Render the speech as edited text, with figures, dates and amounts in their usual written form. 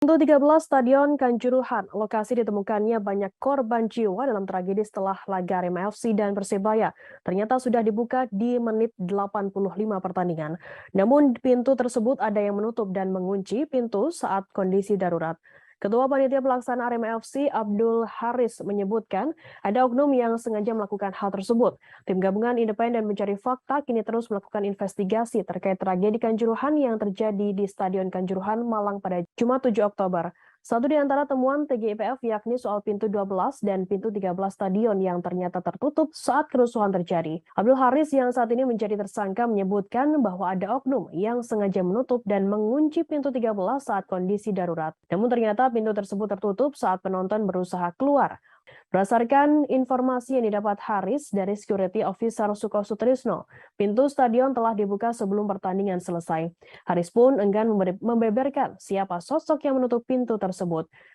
Untuk 13 Stadion Kanjuruhan, lokasi ditemukannya banyak korban jiwa dalam tragedi setelah laga Arema FC dan Persebaya. Ternyata sudah dibuka di menit 85 pertandingan. Namun pintu tersebut ada yang menutup dan mengunci pintu saat kondisi darurat. Ketua Panitia Pelaksana Arema FC Abdul Haris menyebutkan ada oknum yang sengaja melakukan hal tersebut. Tim gabungan independen mencari fakta kini terus melakukan investigasi terkait tragedi Kanjuruhan yang terjadi di Stadion Kanjuruhan Malang pada Jumat 7 Oktober. Satu di antara temuan TGIPF yakni soal pintu 12 dan pintu 13 stadion yang ternyata tertutup saat kerusuhan terjadi. Abdul Haris yang saat ini menjadi tersangka menyebutkan bahwa ada oknum yang sengaja menutup dan mengunci pintu 13 saat kondisi darurat. Namun ternyata pintu tersebut tertutup saat penonton berusaha keluar. Berdasarkan informasi yang didapat Haris dari Security Officer Suko Sutrisno, pintu stadion telah dibuka sebelum pertandingan selesai. Haris pun enggan membeberkan siapa sosok yang menutup pintu tersebut.